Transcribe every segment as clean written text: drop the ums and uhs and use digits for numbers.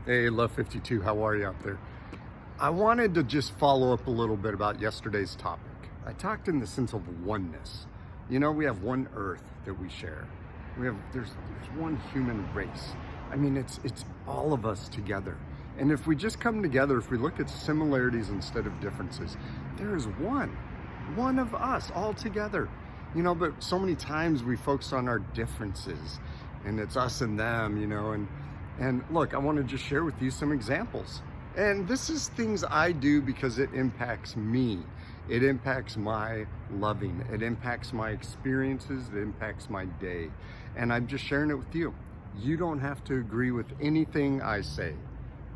Hey, Love 52, how are you out there? I wanted to just follow up a little bit about yesterday's topic. I talked in the sense of oneness. You know, we have one earth that we share. There's one human race. I mean, it's all of us together. And if we just come together, if we look at similarities instead of differences, there is one of us all together. You know, but so many times we focus on our differences and it's us and them, you know, and look, I want to just share with you some examples. And this is things I do because it impacts me. It impacts my loving. It impacts my experiences. It impacts my day. And I'm just sharing it with you. You don't have to agree with anything I say.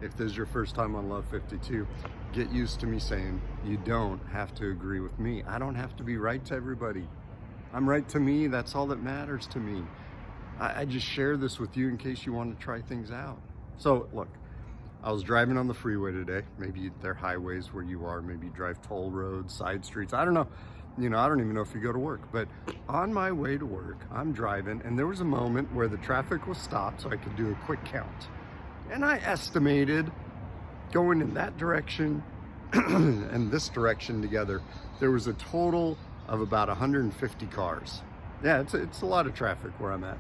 If this is your first time on Love 52, get used to me saying you don't have to agree with me. I don't have to be right to everybody. I'm right to me. That's all that matters to me. I just share this with you in case you want to try things out. So look, I was driving on the freeway today. Maybe they're highways where you are. Maybe you drive toll roads, side streets. I don't know. You know, I don't even know if you go to work. But on my way to work, I'm driving, and there was a moment where the traffic was stopped so I could do a quick count. And I estimated going in that direction and this direction together, there was a total of about 150 cars. Yeah, it's a lot of traffic where I'm at.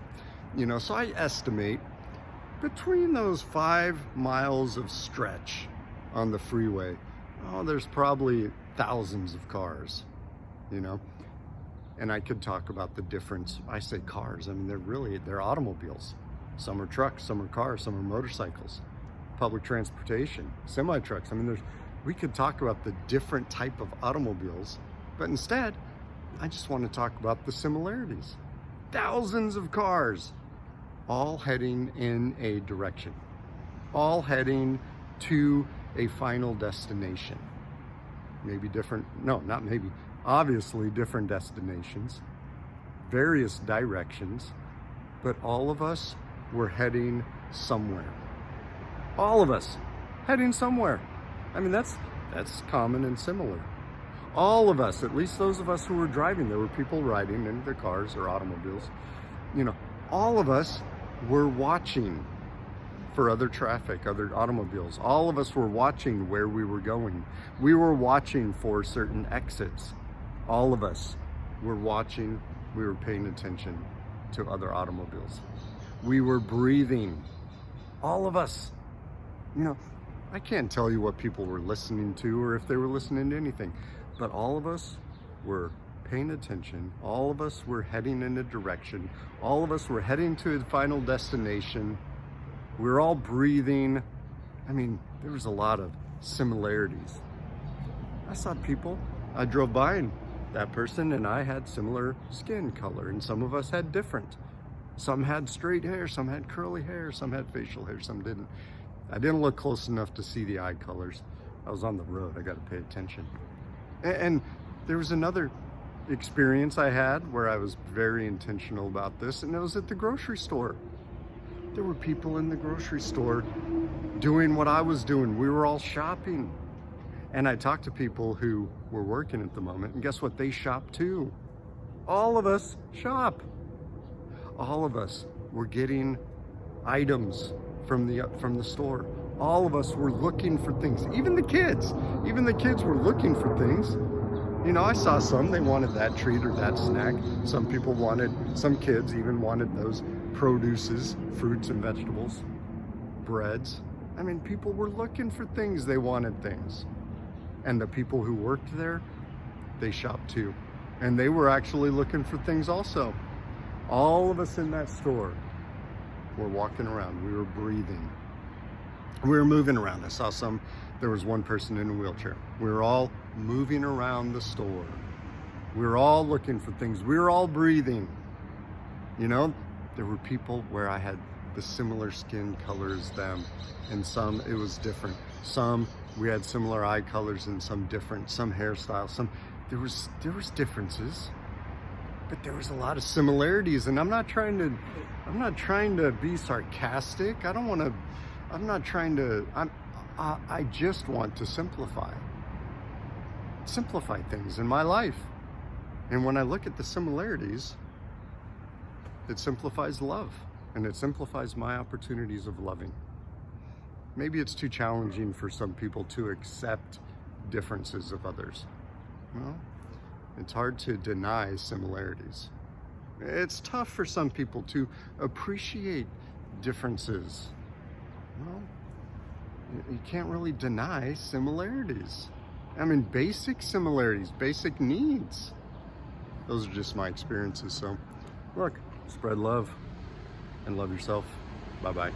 You know, so I estimate between those 5 miles of stretch on the freeway, there's probably thousands of cars, you know? And I could talk about the difference. I say cars, I mean, they're automobiles. Some are trucks, some are cars, some are motorcycles, public transportation, semi-trucks. I mean, we could talk about the different type of automobiles, but instead, I just want to talk about the similarities. Thousands of cars, all heading in a direction, all heading to a final destination. Maybe different, no, not maybe, obviously different destinations, various directions, but all of us were heading somewhere. All of us heading somewhere. I mean, that's common and similar. All of us, at least those of us who were driving, there were people riding in their cars or automobiles, you know, all of us were watching for other traffic, other automobiles. All of us were watching where we were going. We were watching for certain exits. All of us were watching, we were paying attention to other automobiles. We were breathing. All of us, you know, I can't tell you what people were listening to or if they were listening to anything, but all of us were paying attention. All of us were heading in a direction. All of us were heading to a final destination. We were all breathing. I mean, there was a lot of similarities. I saw people, I drove by and that person and I had similar skin color, and some of us had different. Some had straight hair, some had curly hair, some had facial hair, some didn't. I didn't look close enough to see the eye colors. I was on the road, I got to pay attention. And there was another experience I had where I was very intentional about this, and it was at the grocery store. There were people in the grocery store doing what I was doing. We were all shopping. And I talked to people who were working at the moment, and guess what? They shop too. All of us shop. All of us were getting items from the store. All of us were looking for things. Even the kids were looking for things. You know, I saw some, they wanted that treat or that snack. Some kids even wanted those produces, fruits and vegetables, breads. I mean, people were looking for things, they wanted things. And the people who worked there, they shopped too. And they were actually looking for things also. All of us in that store were walking around, we were breathing. We were moving around. I saw there was one person in a wheelchair. We were all moving around the store. We were all looking for things. We were all breathing. You know, there were people where I had the similar skin color as them, and some it was different. Some we had similar eye colors and some different, some hairstyles, there was differences, but there was a lot of similarities. And I'm not trying to be sarcastic. I just want to simplify things in my life. And when I look at the similarities, it simplifies love, and it simplifies my opportunities of loving. maybe it's too challenging for some people to accept differences of others. Well, it's hard to deny similarities. It's tough for some people to appreciate differences. Well, you can't really deny similarities. I mean, basic similarities, basic needs. Those are just my experiences. So, look, spread love and love yourself. Bye-bye.